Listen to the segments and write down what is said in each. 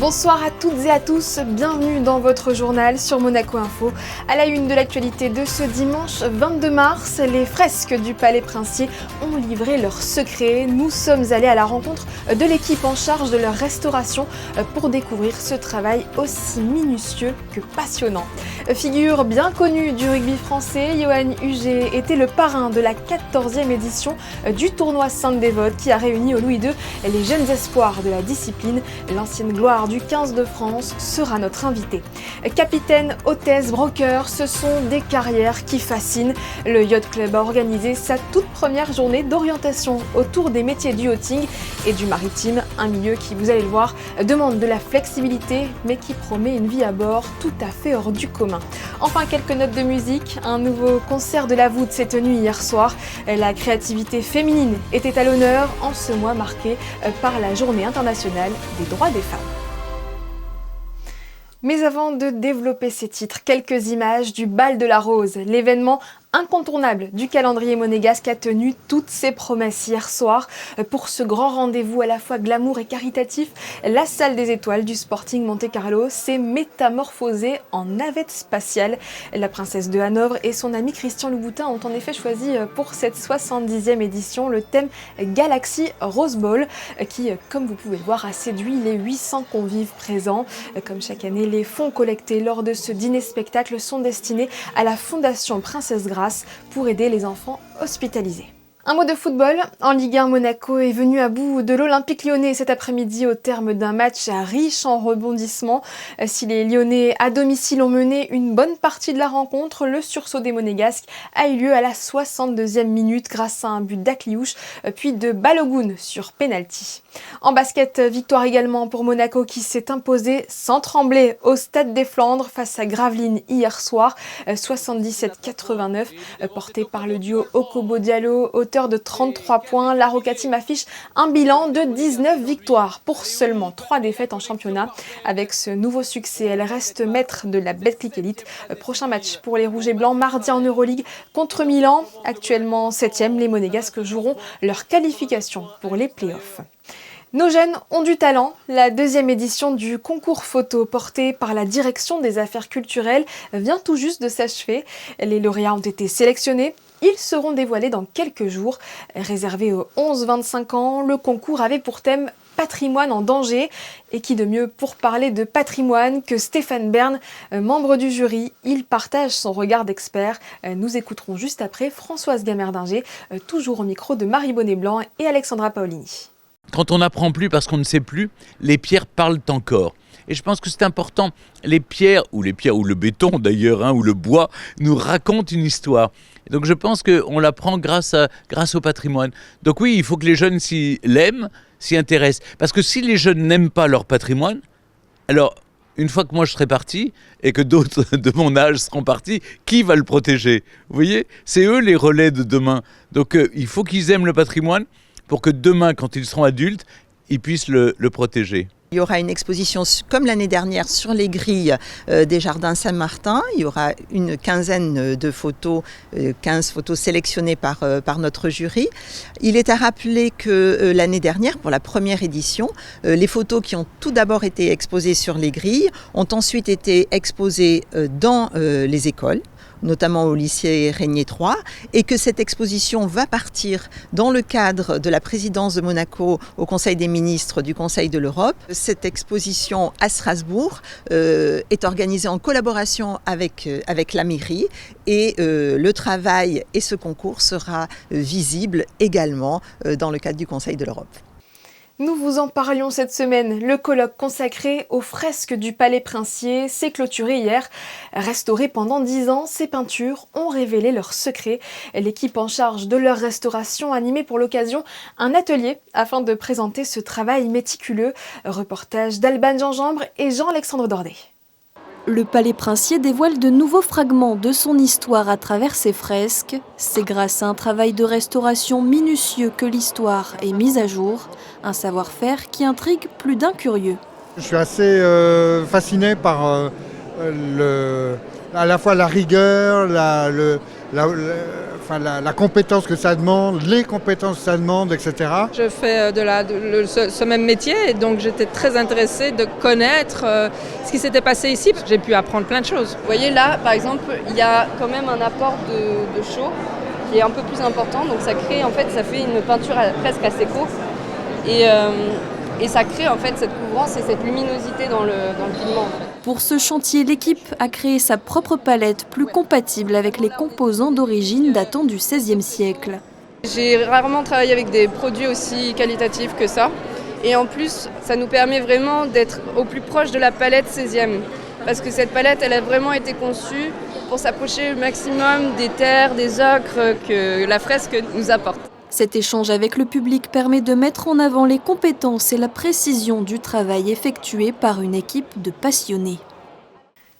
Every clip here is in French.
Bonsoir à toutes et à tous, bienvenue dans votre journal sur Monaco Info. À la une de l'actualité de ce dimanche 22 mars, les fresques du Palais Princier ont livré leurs secrets. Nous sommes allés à la rencontre de l'équipe en charge de leur restauration pour découvrir ce travail aussi minutieux que passionnant. Figure bien connue du rugby français, Johan Huget était le parrain de la 14e édition du tournoi Sainte-Dévote qui a réuni au Louis II les jeunes espoirs de la discipline. L'ancienne gloire du 15 de France sera notre invité. Capitaine, hôtesse, broker, ce sont des carrières qui fascinent. Le Yacht Club a organisé sa toute première journée d'orientation autour des métiers du yachting et du maritime, un milieu qui, vous allez le voir, demande de la flexibilité mais qui promet une vie à bord tout à fait hors du commun. Enfin, quelques notes de musique. Un nouveau concert de la voûte s'est tenu hier soir. La créativité féminine était à l'honneur en ce mois marqué par la Journée internationale des droits des femmes. Mais avant de développer ces titres, quelques images du Bal de la Rose, l'événement incontournable du calendrier monégasque a tenu toutes ses promesses hier soir. Pour ce grand rendez-vous à la fois glamour et caritatif, la salle des étoiles du Sporting Monte-Carlo s'est métamorphosée en navette spatiale. La princesse de Hanovre et son ami Christian Louboutin ont en effet choisi pour cette 70e édition le thème Galaxy Rose Bowl qui, comme vous pouvez le voir, a séduit les 800 convives présents. Comme chaque année, les fonds collectés lors de ce dîner-spectacle sont destinés à la Fondation Princesse Grace pour aider les enfants hospitalisés. Un mot de football. En Ligue 1, Monaco est venu à bout de l'Olympique Lyonnais cet après-midi au terme d'un match riche en rebondissements. Si les Lyonnais à domicile ont mené une bonne partie de la rencontre, le sursaut des Monégasques a eu lieu à la 62e minute grâce à un but d'Akliouche puis de Balogun sur penalty. En basket, victoire également pour Monaco qui s'est imposé sans trembler au Stade des Flandres face à Gravelines hier soir, 77-89, porté par le duo Okobo Diallo, auteur de 33 points. La Roca Team affiche un bilan de 19 victoires pour seulement 3 défaites en championnat. Avec ce nouveau succès, elle reste maître de la Betclic Elite. Prochain match pour les Rouges et Blancs mardi en Euroleague contre Milan. Actuellement 7e, les Monégasques joueront leur qualification pour les playoffs. Nos jeunes ont du talent. La 2e édition du concours photo porté par la Direction des Affaires culturelles vient tout juste de s'achever. Les lauréats ont été sélectionnés. Ils seront dévoilés dans quelques jours. Réservé aux 11-25 ans, le concours avait pour thème Patrimoine en danger. Et qui de mieux pour parler de patrimoine que Stéphane Bern, membre du jury. Il partage son regard d'expert. Nous écouterons juste après Françoise Gamerdinger, toujours au micro de Marie Bonnet-Blanc et Alexandra Paolini. Quand on n'apprend plus parce qu'on ne sait plus, les pierres parlent encore. Et je pense que c'est important. Les pierres, ou le béton d'ailleurs, ou le bois, nous racontent une histoire. Et donc je pense qu'on l'apprend grâce au patrimoine. Donc oui, il faut que les jeunes l'aiment, s'y intéressent. Parce que si les jeunes n'aiment pas leur patrimoine, alors une fois que moi je serai parti, et que d'autres de mon âge seront partis, qui va le protéger ? Vous voyez ? C'est eux les relais de demain. Donc il faut qu'ils aiment le patrimoine, pour que demain, quand ils seront adultes, ils puissent le protéger. Il y aura une exposition comme l'année dernière sur les grilles des Jardins Saint-Martin. Il y aura une quinzaine de photos, 15 photos sélectionnées par notre jury. Il est à rappeler que l'année dernière, pour la première édition, les photos qui ont tout d'abord été exposées sur les grilles ont ensuite été exposées dans les écoles, notamment au lycée Régnier 3, et que cette exposition va partir dans le cadre de la présidence de Monaco au Conseil des ministres du Conseil de l'Europe. Cette exposition à Strasbourg est organisée en collaboration avec la mairie et le travail et ce concours sera visible également dans le cadre du Conseil de l'Europe. Nous vous en parlions cette semaine. Le colloque consacré aux fresques du Palais Princier s'est clôturé hier. Restaurées pendant 10 ans, ces peintures ont révélé leurs secrets. L'équipe en charge de leur restauration a animé pour l'occasion un atelier afin de présenter ce travail méticuleux. Reportage d'Alban Gingembre et Jean-Alexandre Dordet. Le Palais Princier dévoile de nouveaux fragments de son histoire à travers ses fresques. C'est grâce à un travail de restauration minutieux que l'histoire est mise à jour. Un savoir-faire qui intrigue plus d'un curieux. Je suis assez fasciné par à la fois la rigueur, la compétence que ça demande, les compétences que ça demande, etc. Je fais ce même métier et donc j'étais très intéressée de connaître ce qui s'était passé ici. J'ai pu apprendre plein de choses. Vous voyez là, par exemple, il y a quand même un apport de chaud qui est un peu plus important. Donc ça crée, en fait, ça fait une peinture presque à séco. Et ça crée en fait cette couvrance et cette luminosité dans le pigment. Pour ce chantier, l'équipe a créé sa propre palette plus compatible avec les composants d'origine datant du XVIe siècle. J'ai rarement travaillé avec des produits aussi qualitatifs que ça. Et en plus, ça nous permet vraiment d'être au plus proche de la palette 16e. Parce que cette palette, elle a vraiment été conçue pour s'approcher au maximum des terres, des ocres que la fresque nous apporte. Cet échange avec le public permet de mettre en avant les compétences et la précision du travail effectué par une équipe de passionnés.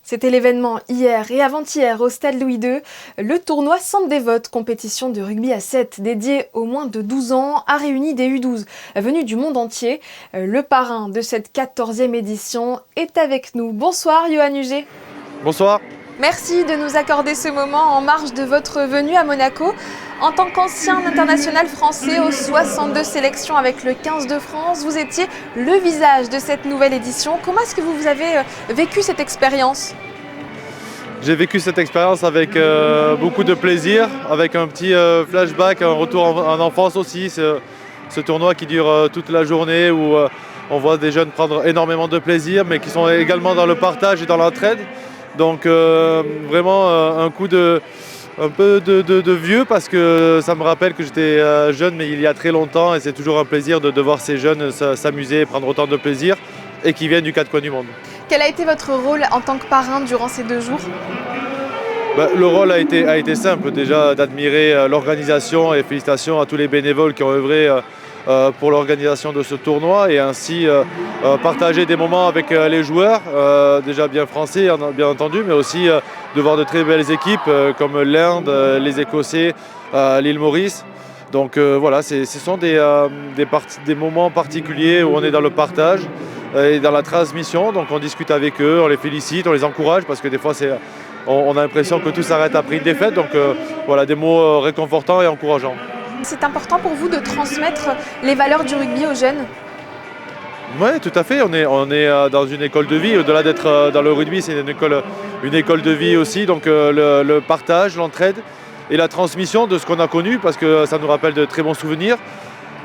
C'était l'événement hier et avant-hier au Stade Louis II. Le tournoi Centre des Votes, compétition de rugby à 7 dédiée aux moins de 12 ans, a réuni des U12 venus du monde entier. Le parrain de cette 14e édition est avec nous. Bonsoir Johan Huget. Bonsoir. Merci de nous accorder ce moment en marge de votre venue à Monaco. En tant qu'ancien international français aux 62 sélections avec le 15 de France, vous étiez le visage de cette nouvelle édition. Comment est-ce que vous avez vécu cette expérience ? J'ai vécu cette expérience avec beaucoup de plaisir, avec un petit flashback, un retour en enfance aussi. Ce tournoi qui dure toute la journée où on voit des jeunes prendre énormément de plaisir, mais qui sont également dans le partage et dans l'entraide. Donc vraiment un coup un peu de vieux parce que ça me rappelle que j'étais jeune mais il y a très longtemps et c'est toujours un plaisir de voir ces jeunes s'amuser, prendre autant de plaisir et qui viennent du quatre coins du monde. Quel a été votre rôle en tant que parrain durant ces 2 jours ? Le rôle a été simple, déjà d'admirer l'organisation et félicitations à tous les bénévoles qui ont œuvré pour l'organisation de ce tournoi et ainsi partager des moments avec les joueurs, déjà bien français bien entendu, mais aussi de voir de très belles équipes comme l'Inde, les Écossais, l'île Maurice. Donc voilà, ce sont des moments particuliers où on est dans le partage et dans la transmission, donc on discute avec eux, on les félicite, on les encourage parce que des fois on a l'impression que tout s'arrête après une défaite, donc voilà, des mots réconfortants et encourageants. C'est important pour vous de transmettre les valeurs du rugby aux jeunes ? Oui, tout à fait. On est dans une école de vie. Au-delà d'être dans le rugby, c'est une école de vie aussi. Donc le partage, l'entraide et la transmission de ce qu'on a connu parce que ça nous rappelle de très bons souvenirs.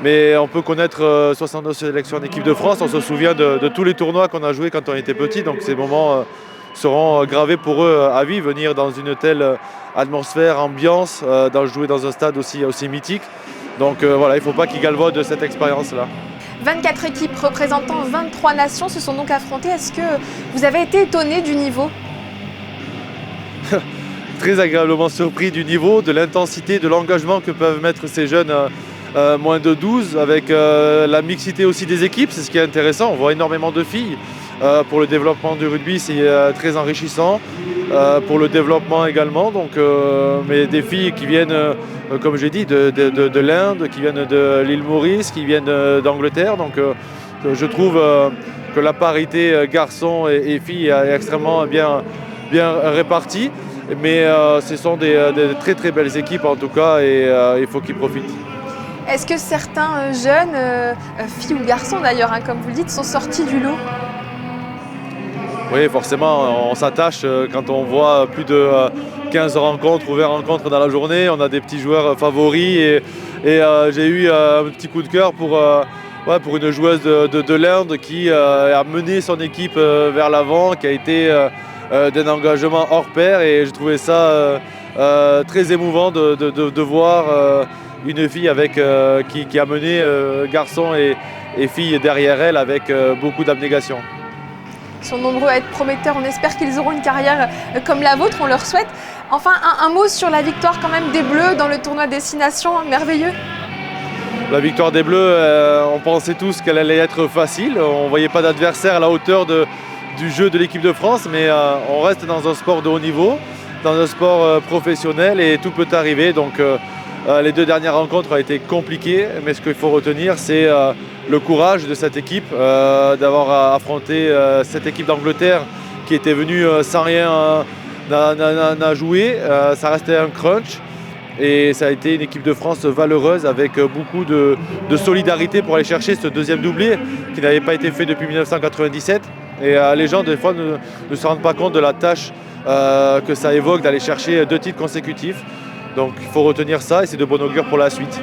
Mais on peut connaître 62 sélections en équipe de France. On se souvient de tous les tournois qu'on a joués quand on était petit. Donc ces moments seront gravés pour eux à vie. Venir dans une telle atmosphère, ambiance, jouer dans un stade aussi mythique. Donc voilà, il ne faut pas qu'ils galvaudent de cette expérience-là. 24 équipes représentant 23 nations se sont donc affrontées. Est-ce que vous avez été étonné du niveau ? Très agréablement surpris du niveau, de l'intensité, de l'engagement que peuvent mettre ces jeunes moins de 12, avec la mixité aussi des équipes, c'est ce qui est intéressant. On voit énormément de filles. Pour le développement du rugby, c'est très enrichissant. Pour le développement également, donc, mais des filles qui viennent, comme j'ai dit, de l'Inde, qui viennent de l'île Maurice, qui viennent d'Angleterre. Donc je trouve que la parité garçons et filles est extrêmement bien répartie. Mais ce sont des très très belles équipes en tout cas et il faut qu'ils profitent. Est-ce que certains jeunes, filles ou garçons d'ailleurs, comme vous le dites, sont sortis du lot ? Oui, forcément, on s'attache quand on voit plus de 15 rencontres ou 20 rencontres dans la journée. On a des petits joueurs favoris et j'ai eu un petit coup de cœur pour une joueuse de l'Inde qui a mené son équipe vers l'avant, qui a été d'un engagement hors pair et je trouvais ça très émouvant de voir une fille qui a mené garçons et filles derrière elle avec beaucoup d'abnégation. Ils sont nombreux à être prometteurs, on espère qu'ils auront une carrière comme la vôtre, on leur souhaite. Enfin, un mot sur la victoire quand même des Bleus dans le tournoi Destination, merveilleux. La victoire des Bleus, on pensait tous qu'elle allait être facile, on ne voyait pas d'adversaire à la hauteur du jeu de l'équipe de France, mais on reste dans un sport de haut niveau, dans un sport professionnel et tout peut arriver. Donc les 2 dernières rencontres ont été compliquées, mais ce qu'il faut retenir, c'est le courage de cette équipe, d'avoir affronté cette équipe d'Angleterre qui était venue sans rien n'a joué. Ça restait un crunch. Et ça a été une équipe de France valeureuse avec beaucoup de solidarité pour aller chercher ce deuxième doublé qui n'avait pas été fait depuis 1997. Et les gens, des fois, ne se rendent pas compte de la tâche que ça évoque d'aller chercher 2 titres consécutifs. Donc il faut retenir ça et c'est de bon augure pour la suite.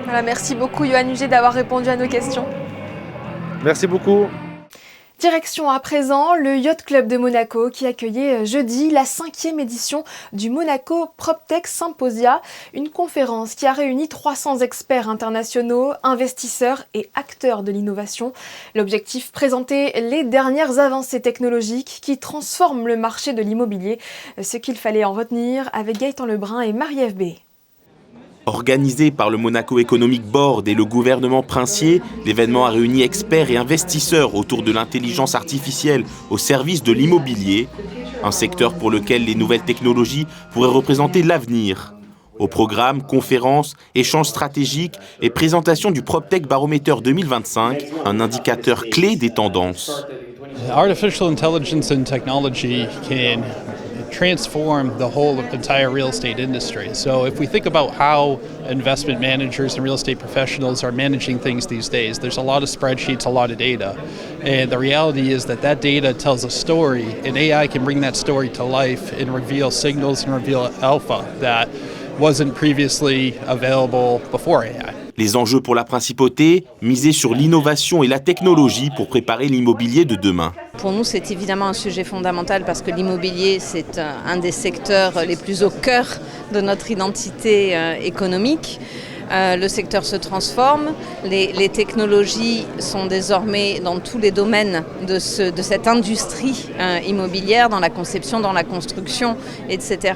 Voilà, merci beaucoup Yoann Huget d'avoir répondu à nos questions. Merci beaucoup. Direction à présent le Yacht Club de Monaco qui accueillait jeudi la 5e édition du Monaco PropTech Symposia, une conférence qui a réuni 300 experts internationaux, investisseurs et acteurs de l'innovation. L'objectif, présenter les dernières avancées technologiques qui transforment le marché de l'immobilier. Ce qu'il fallait en retenir avec Gaëtan Lebrun et Marie-Ève B. Organisé par le Monaco Economic Board et le gouvernement princier, l'événement a réuni experts et investisseurs autour de l'intelligence artificielle au service de l'immobilier, un secteur pour lequel les nouvelles technologies pourraient représenter l'avenir. Au programme, conférences, échanges stratégiques et présentation du PropTech Barometer 2025, un indicateur clé des tendances. Artificial intelligence and technology can transform the whole entire real estate industry. So if we think about how investment managers and real estate professionals are managing things these days, there's a lot of spreadsheets, a lot of data. And the reality is that data tells a story, and AI can bring that story to life and reveal signals and reveal alpha that wasn't previously available before AI. Les enjeux pour la principauté, miser sur l'innovation et la technologie pour préparer l'immobilier de demain. Pour nous, c'est évidemment un sujet fondamental parce que l'immobilier, c'est un des secteurs les plus au cœur de notre identité économique. Le secteur se transforme, les technologies sont désormais dans tous les domaines de cette industrie immobilière, dans la conception, dans la construction, etc.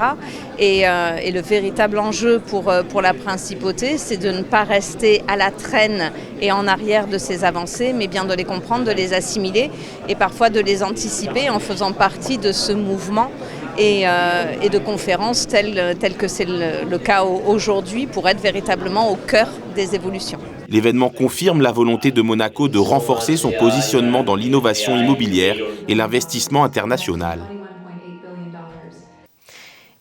Et le véritable enjeu pour la principauté, c'est de ne pas rester à la traîne et en arrière de ces avancées, mais bien de les comprendre, de les assimiler et parfois de les anticiper en faisant partie de ce mouvement et de conférences telles que c'est le cas aujourd'hui pour être véritablement au cœur des évolutions. L'événement confirme la volonté de Monaco de renforcer son positionnement dans l'innovation immobilière et l'investissement international.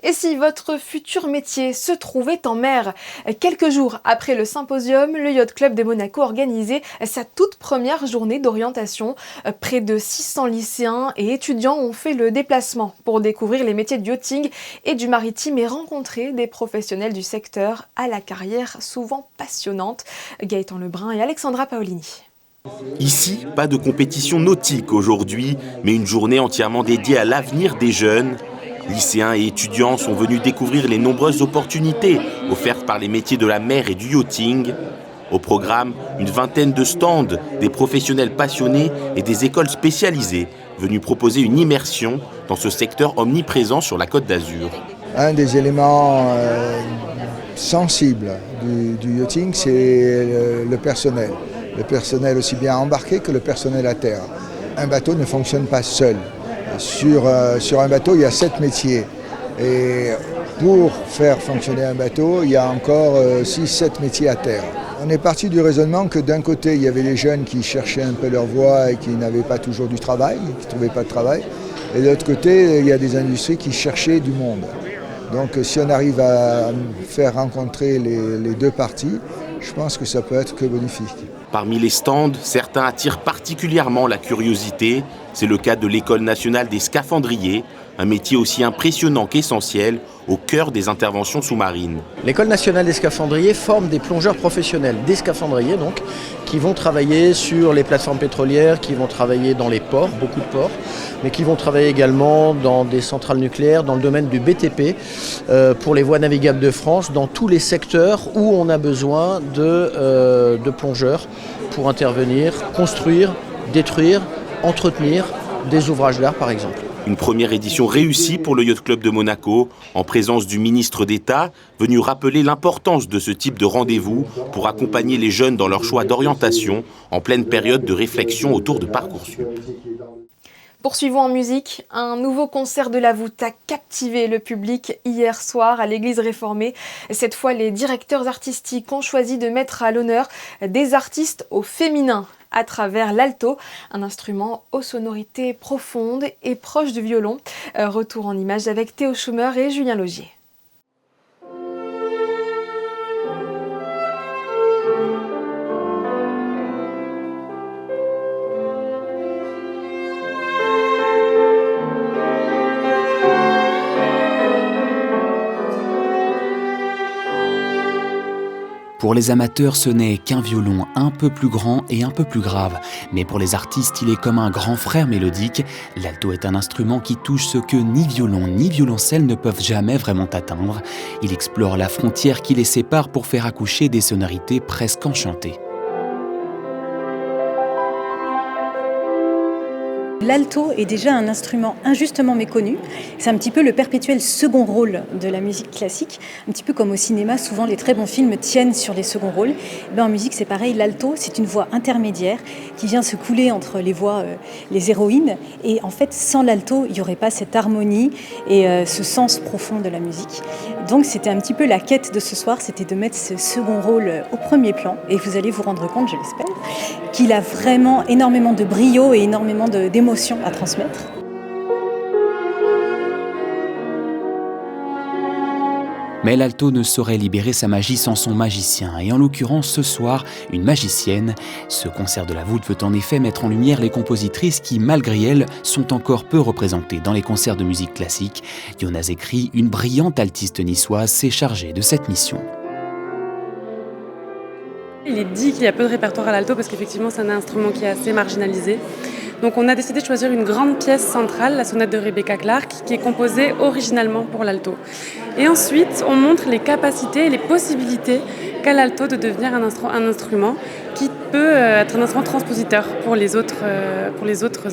Et si votre futur métier se trouvait en mer? Quelques jours après le symposium, le Yacht Club de Monaco organisait sa toute première journée d'orientation. Près de 600 lycéens et étudiants ont fait le déplacement pour découvrir les métiers du yachting et du maritime et rencontrer des professionnels du secteur à la carrière souvent passionnante. Gaëtan Lebrun et Alexandra Paolini. Ici, pas de compétition nautique aujourd'hui, mais une journée entièrement dédiée à l'avenir des jeunes. Lycéens et étudiants sont venus découvrir les nombreuses opportunités offertes par les métiers de la mer et du yachting. Au programme, une vingtaine de stands, des professionnels passionnés et des écoles spécialisées venus proposer une immersion dans ce secteur omniprésent sur la Côte d'Azur. Un des éléments sensibles du yachting, c'est le personnel. Le personnel aussi bien embarqué que le personnel à terre. Un bateau ne fonctionne pas seul. Sur un bateau, il y a 7 métiers. Et pour faire fonctionner un bateau, il y a encore 6-7 métiers à terre. On est parti du raisonnement que d'un côté, il y avait les jeunes qui cherchaient un peu leur voie et qui n'avaient pas toujours du travail, qui ne trouvaient pas de travail. Et de l'autre côté, il y a des industries qui cherchaient du monde. Donc si on arrive à faire rencontrer les deux parties, je pense que ça peut être que bénéfique. Parmi les stands, certains attirent particulièrement la curiosité. C'est le cas de l'École nationale des scaphandriers, un métier aussi impressionnant qu'essentiel au cœur des interventions sous-marines. L'École nationale des scaphandriers forme des plongeurs professionnels, des scaphandriers donc, qui vont travailler sur les plateformes pétrolières, qui vont travailler dans les ports, beaucoup de ports, mais qui vont travailler également dans des centrales nucléaires, dans le domaine du BTP, pour les voies navigables de France, dans tous les secteurs où on a besoin de plongeurs pour intervenir, construire, détruire, entretenir des ouvrages d'art par exemple. Une première édition réussie pour le Yacht Club de Monaco, en présence du ministre d'État, venu rappeler l'importance de ce type de rendez-vous pour accompagner les jeunes dans leur choix d'orientation en pleine période de réflexion autour de Parcoursup. Poursuivons en musique. Un nouveau concert de la voûte a captivé le public hier soir à l'église réformée. Cette fois, les directeurs artistiques ont choisi de mettre à l'honneur des artistes au féminin. à travers l'alto, un instrument aux sonorités profondes et proches du violon. Retour en images avec Théo Schumer et Julien Laugier. Pour les amateurs, ce n'est qu'un violon un peu plus grand et un peu plus grave. Mais pour les artistes, il est comme un grand frère mélodique. L'alto est un instrument qui touche ce que ni violon ni violoncelle ne peuvent jamais vraiment atteindre. Il explore la frontière qui les sépare pour faire accoucher des sonorités presque enchantées. L'alto est déjà un instrument injustement méconnu. C'est un petit peu le perpétuel second rôle de la musique classique. Un petit peu comme au cinéma, souvent les très bons films tiennent sur les seconds rôles. En musique, c'est pareil. L'alto, c'est une voix intermédiaire qui vient se couler entre les voix, les héroïnes. Et en fait, sans l'alto, il n'y aurait pas cette harmonie et ce sens profond de la musique. Donc, c'était un petit peu la quête de ce soir, c'était de mettre ce second rôle au premier plan. Et vous allez vous rendre compte, je l'espère, qu'il a vraiment énormément de brio et énormément d'émotions à transmettre. Mais l'alto ne saurait libérer sa magie sans son magicien, et en l'occurrence ce soir, une magicienne. Ce concert de la voûte veut en effet mettre en lumière les compositrices qui, malgré elles, sont encore peu représentées dans les concerts de musique classique. Yona Zekri, une brillante altiste niçoise, s'est chargée de cette mission. Il est dit qu'il y a peu de répertoire à l'alto parce qu'effectivement c'est un instrument qui est assez marginalisé. Donc on a décidé de choisir une grande pièce centrale, la sonate de Rebecca Clark, qui est composée originalement pour l'alto. Et ensuite, on montre les capacités et les possibilités qu'a l'alto de devenir un instrument qui peut être un instrument transpositeur pour les autres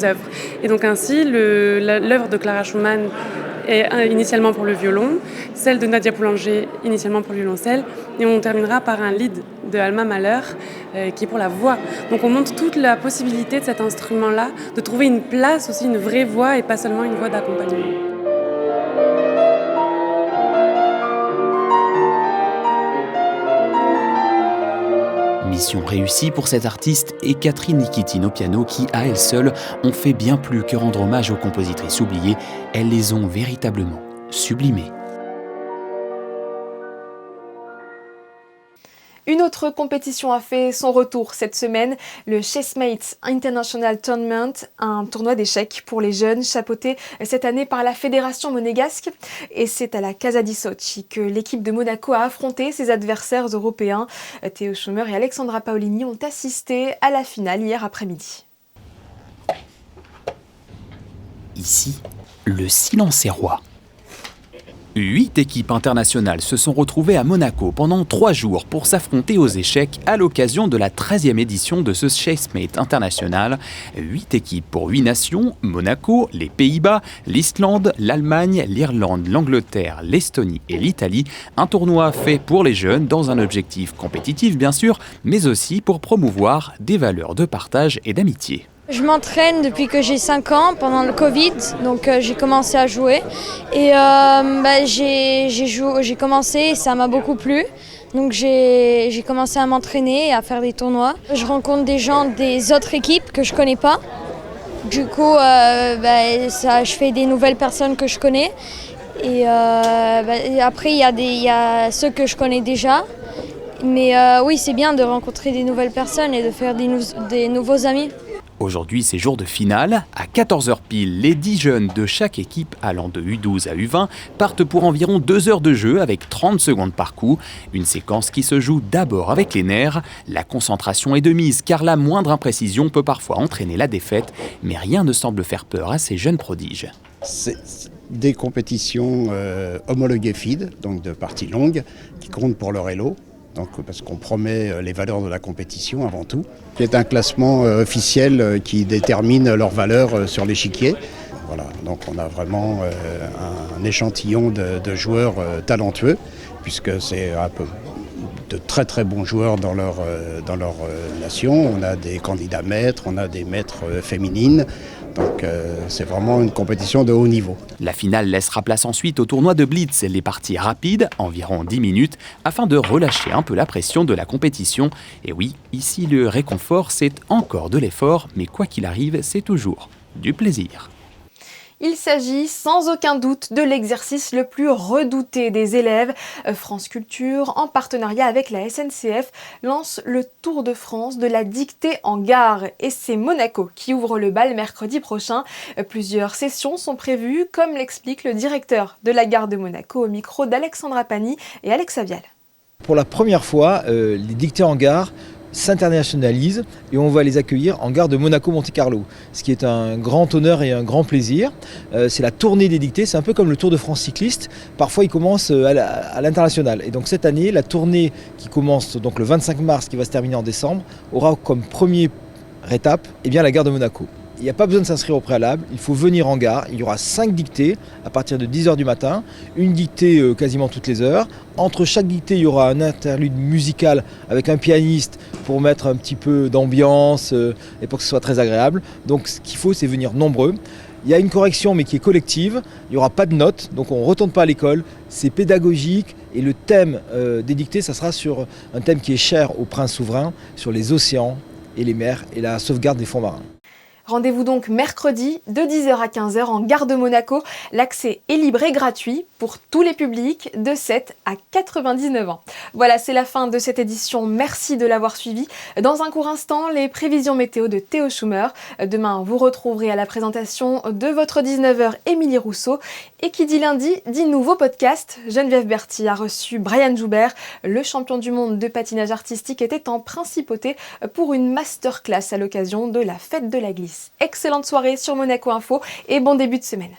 œuvres. Et donc ainsi, l'œuvre de Clara Schumann est initialement pour le violon, celle de Nadia Boulanger initialement pour le violoncelle, et on terminera par un lied de Alma Mahler qui est pour la voix. Donc on montre toute la possibilité de cet instrument-là, de trouver une place aussi, une vraie voix et pas seulement une voix d'accompagnement. Mission réussie pour cette artiste et Catherine Nikitine au piano qui, à elle seule, ont fait bien plus que rendre hommage aux compositrices oubliées. Elles les ont véritablement sublimées. Une autre compétition a fait son retour cette semaine, le Chessmates International Tournament, un tournoi d'échecs pour les jeunes, chapeauté cette année par la Fédération monégasque. Et c'est à la Casa di Sochi que l'équipe de Monaco a affronté ses adversaires européens. Théo Schumer et Alexandra Paolini ont assisté à la finale hier après-midi. Ici, le silence est roi. 8 équipes internationales se sont retrouvées à Monaco pendant 3 jours pour s'affronter aux échecs à l'occasion de la 13e édition de ce Chessmate International. 8 équipes pour 8 nations, Monaco, les Pays-Bas, l'Islande, l'Allemagne, l'Irlande, l'Angleterre, l'Estonie et l'Italie. Un tournoi fait pour les jeunes dans un objectif compétitif bien sûr, mais aussi pour promouvoir des valeurs de partage et d'amitié. Je m'entraîne depuis que j'ai 5 ans, pendant le Covid, donc j'ai commencé à jouer. Et j'ai commencé et ça m'a beaucoup plu. Donc j'ai commencé à m'entraîner et à faire des tournois. Je rencontre des gens des autres équipes que je connais pas. Du coup, je fais des nouvelles personnes que je connais. Et après, il y a ceux que je connais déjà. Mais oui, c'est bien de rencontrer des nouvelles personnes et de faire des nouveaux amis. Aujourd'hui, c'est jour de finale. À 14h pile, les 10 jeunes de chaque équipe allant de U12 à U20 partent pour environ 2 heures de jeu avec 30 secondes par coup. Une séquence qui se joue d'abord avec les nerfs. La concentration est de mise car la moindre imprécision peut parfois entraîner la défaite. Mais rien ne semble faire peur à ces jeunes prodiges. C'est des compétitions homologuées FIDE, donc de parties longues, qui comptent pour leur Elo. Donc, parce qu'on promet les valeurs de la compétition avant tout. Il y a un classement officiel qui détermine leurs valeurs sur l'échiquier. Voilà, donc on a vraiment un échantillon de joueurs talentueux, puisque c'est un peu de très très bons joueurs dans leur nation. On a des candidats maîtres, on a des maîtres féminines. Donc c'est vraiment une compétition de haut niveau. La finale laissera place ensuite au tournoi de Blitz, les parties rapides, environ 10 minutes, afin de relâcher un peu la pression de la compétition. Et oui, ici le réconfort, c'est encore de l'effort, mais quoi qu'il arrive, c'est toujours du plaisir. Il s'agit sans aucun doute de l'exercice le plus redouté des élèves. France Culture, en partenariat avec la SNCF, lance le Tour de France de la dictée en gare. Et c'est Monaco qui ouvre le bal mercredi prochain. Plusieurs sessions sont prévues, comme l'explique le directeur de la gare de Monaco au micro d'Alexandra Pani et Alex Avial. Pour la première fois, les dictées en gare s'internationalisent et on va les accueillir en gare de Monaco-Monte-Carlo, ce qui est un grand honneur et un grand plaisir. C'est la tournée des dictées, c'est un peu comme le Tour de France cycliste, parfois il commence à l'international. Et donc cette année, la tournée qui commence donc le 25 mars, qui va se terminer en décembre, aura comme première étape la gare de Monaco. Il n'y a pas besoin de s'inscrire au préalable, il faut venir en gare. Il y aura 5 dictées à partir de 10h du matin, une dictée quasiment toutes les heures. Entre chaque dictée, il y aura un interlude musical avec un pianiste pour mettre un petit peu d'ambiance et pour que ce soit très agréable. Donc ce qu'il faut, c'est venir nombreux. Il y a une correction mais qui est collective, il n'y aura pas de notes, donc on ne retourne pas à l'école, c'est pédagogique et le thème des dictées, ça sera sur un thème qui est cher au prince souverain, sur les océans et les mers et la sauvegarde des fonds marins. Rendez-vous donc mercredi de 10h à 15h en gare de Monaco. L'accès est libre et gratuit pour tous les publics de 7 à 99 ans. Voilà, c'est la fin de cette édition. Merci de l'avoir suivi. Dans un court instant, les prévisions météo de Théo Schumer. Demain, vous retrouverez à la présentation de votre 19h Émilie Rousseau. Et qui dit lundi, dit nouveau podcast. Geneviève Berthy a reçu Brian Joubert. Le champion du monde de patinage artistique était en principauté pour une masterclass à l'occasion de la fête de la glisse. Excellente soirée sur Monaco Info et bon début de semaine.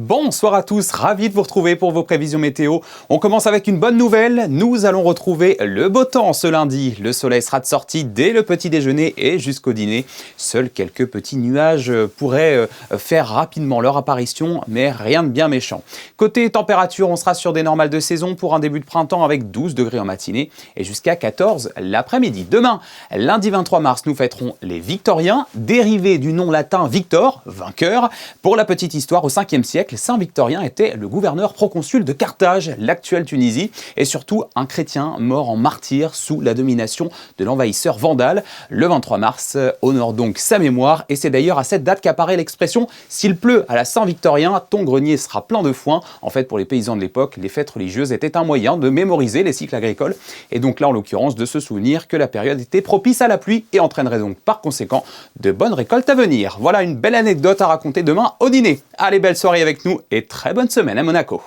Bonsoir à tous, ravi de vous retrouver pour vos prévisions météo. On commence avec une bonne nouvelle, nous allons retrouver le beau temps ce lundi. Le soleil sera de sortie dès le petit déjeuner et jusqu'au dîner. Seuls quelques petits nuages pourraient faire rapidement leur apparition, mais rien de bien méchant. Côté température, on sera sur des normales de saison pour un début de printemps avec 12 degrés en matinée et jusqu'à 14 l'après-midi. Demain, lundi 23 mars, nous fêterons les Victoriens, dérivés du nom latin Victor, vainqueur. Pour la petite histoire, au 5e siècle, Saint Victorien était le gouverneur proconsul de Carthage, l'actuelle Tunisie, et surtout un chrétien mort en martyr sous la domination de l'envahisseur vandale. Le 23 mars honore donc sa mémoire, et c'est d'ailleurs à cette date qu'apparaît l'expression « S'il pleut à la Saint-Victorien, ton grenier sera plein de foin ». En fait, pour les paysans de l'époque, les fêtes religieuses étaient un moyen de mémoriser les cycles agricoles, et donc là, en l'occurrence, de se souvenir que la période était propice à la pluie et entraînerait donc par conséquent de bonnes récoltes à venir. Voilà une belle anecdote à raconter demain au dîner. Allez, belle soirée avec nous et très bonne semaine à Monaco.